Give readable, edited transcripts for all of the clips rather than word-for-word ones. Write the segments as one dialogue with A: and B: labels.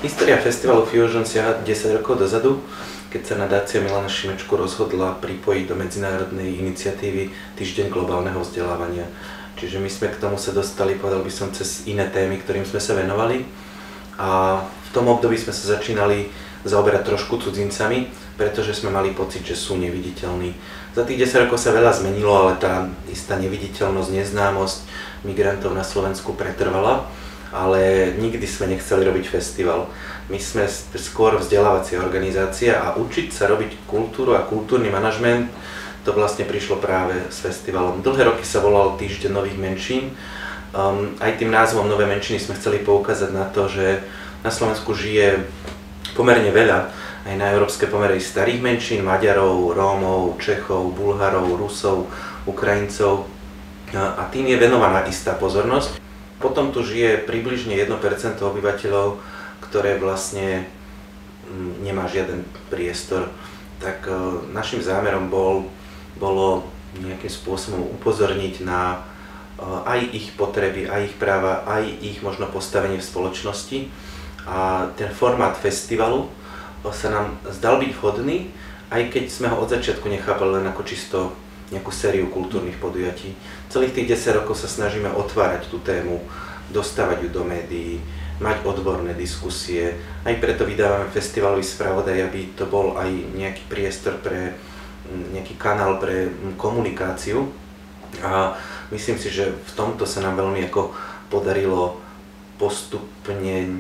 A: História festivalu Fusion siaha 10 rokov dozadu, keď sa nadácia Milana Šimečku rozhodla pripojiť do medzinárodnej iniciatívy Týždeň globálneho vzdelávania. Čiže my sme k tomu sa dostali, povedal by som, cez iné témy, ktorým sme sa venovali. A v tom období sme sa začínali zaoberať trošku cudzincami, pretože sme mali pocit, že sú neviditeľní. Za tých 10 rokov sa veľa zmenilo, ale tá istá neviditeľnosť, neznámosť migrantov na Slovensku pretrvala. Ale nikdy sme nechceli robiť festival. My sme skôr vzdelávacia organizácia a učiť sa robiť kultúru a kultúrny manažment, to vlastne prišlo práve s festivalom. Dlhé roky sa volal Týždeň nových menšín. Aj tým názvom Nové menšiny sme chceli poukázať na to, že na Slovensku žije pomerne veľa, aj na európske pomery, starých menšín, Maďarov, Rómov, Čechov, Bulharov, Rusov, Ukrajincov a tým je venovaná istá pozornosť. Potom tu žije približne 1% obyvateľov, ktoré vlastne nemá žiaden priestor. Tak našim zámerom bolo nejakým spôsobom upozorniť na aj ich potreby, aj ich práva, aj ich možno postavenie v spoločnosti. A ten formát festivalu sa nám zdal byť vhodný, aj keď sme ho od začiatku nechápali len ako čisto nejakú sériu kultúrnych podujatí. Celých tých 10 rokov sa snažíme otvárať tú tému, dostávať ju do médií, mať odborné diskusie. Aj preto vydávame festivalový spravodaj, aby to bol aj nejaký priestor pre nejaký kanál pre komunikáciu. A myslím si, že v tomto sa nám veľmi podarilo postupne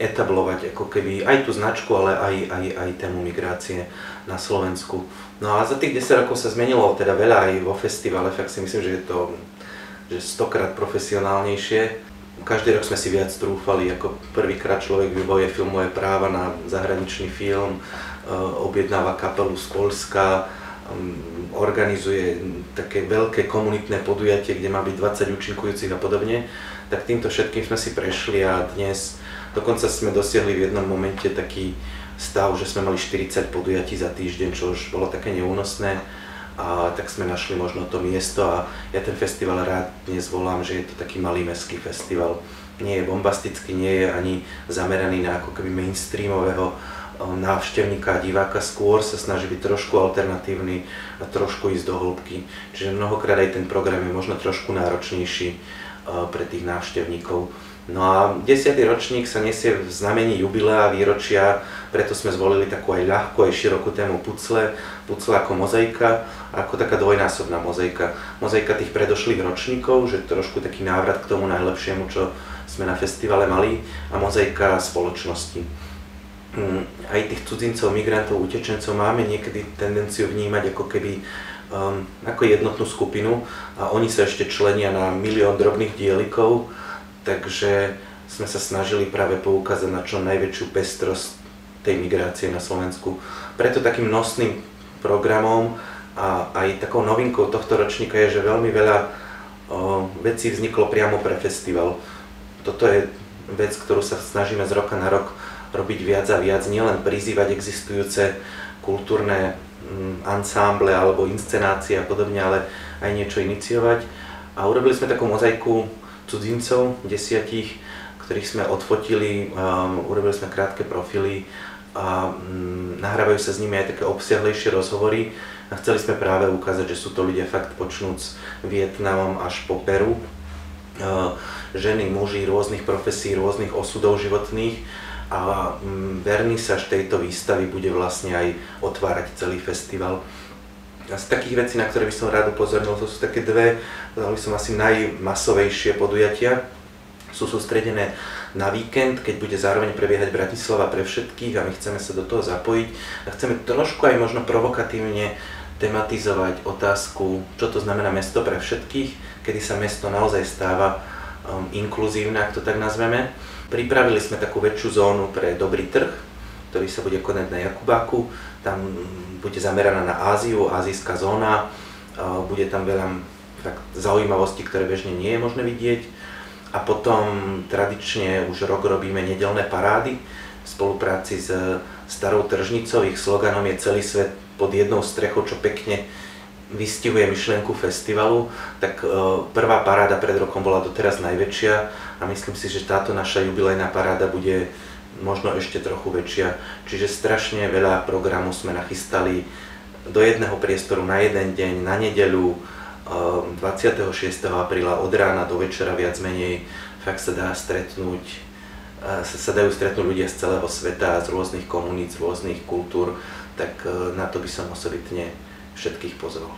A: etablovať ako keby aj tú značku, ale aj tému migrácie na Slovensku. No a za tých 10 rokov sa zmenilo teda veľa aj vo festivale, fakt si myslím, že je to 100-krát profesionálnejšie. Každý rok sme si viac trúfali, ako prvýkrát človek vybavuje filmové práva na zahraničný film, objednáva kapelu z Poľska, organizuje také veľké komunitné podujatie, kde má byť 20 účinkujúcich a podobne. Tak týmto všetkým sme si prešli a dnes dokonca sme dosiahli v jednom momente taký stav, že sme mali 40 podujatí za týždeň, čo už bolo také neúnosné. A tak sme našli možno to miesto a ja ten festival rád dnes volám, že je to taký malý mestský festival. Nie je bombastický, nie je ani zameraný na ako keby mainstreamového návštevníka a diváka, skôr sa snaží byť trošku alternatívny a trošku ísť do hĺbky. Čiže mnohokrát aj ten program je možno trošku náročnejší pre tých návštevníkov. No a 10. ročník sa nesie v znamení jubilea, výročia, preto sme zvolili takú aj ľahkú, aj širokú tému pucle ako mozaika, ako taká dvojnásobná mozaika. Mozaika tých predošlých ročníkov, že trošku taký návrat k tomu najlepšiemu, čo sme na festivale mali, a mozaika spoločnosti. Aj tých cudzincov, migrantov, utečencov máme niekedy tendenciu vnímať ako keby ako jednotnú skupinu a oni sa ešte členia na milión drobných dielikov, takže sme sa snažili práve poukázať na čo najväčšiu pestrosť tej migrácie na Slovensku. Preto takým nosným programom a aj takou novinkou tohto ročníka je, že veľmi veľa vecí vzniklo priamo pre festival. Toto je vec, ktorú sa snažíme z roka na rok robiť viac a viac, nielen prizývať existujúce kultúrne ansámble alebo inscenácie a podobne, ale aj niečo iniciovať. A urobili sme takú mozaiku cudzincov, 10, ktorých sme odfotili, urobili sme krátke profily a nahrávajú sa s nimi aj také obsiahlejšie rozhovory. A chceli sme práve ukázať, že sú to ľudia fakt počnúc Vietnamom až po Peru. Ženy, muži rôznych profesí, rôznych osudov životných. A vernisáž tejto výstavy bude vlastne aj otvárať celý festival. A z takých vecí, na ktoré by som rád upozornil, to sú také dve, by som asi najmasovejšie podujatia. Sú sústredené na víkend, keď bude zároveň prebiehať Bratislava pre všetkých a my chceme sa do toho zapojiť. A chceme trošku aj možno provokatívne tematizovať otázku, čo to znamená mesto pre všetkých, kedy sa mesto naozaj stáva inkluzívne, ak to tak nazveme. Pripravili sme takú väčšiu zónu pre Dobrý trh, ktorý sa bude konať na Jakubáku. Tam bude zameraná na Áziu, ázijská zóna. Bude tam veľa fakt zaujímavostí, ktoré bežne nie je možné vidieť. A potom tradične už rok robíme nedeľné parády v spolupráci s Starou tržnicou. Ich sloganom je Celý svet pod jednou strechou, čo pekne vystihuje myšlienku festivalu. Tak prvá paráda pred rokom bola doteraz najväčšia a myslím si, že táto naša jubilejná paráda bude možno ešte trochu väčšia. Čiže strašne veľa programu sme nachystali do jedného priestoru na jeden deň, na nedeľu, 26. apríla od rána do večera viac menej. Fakt sa dajú stretnúť ľudia z celého sveta, z rôznych komunít, z rôznych kultúr, tak na to by som osobitne všetkých pozval.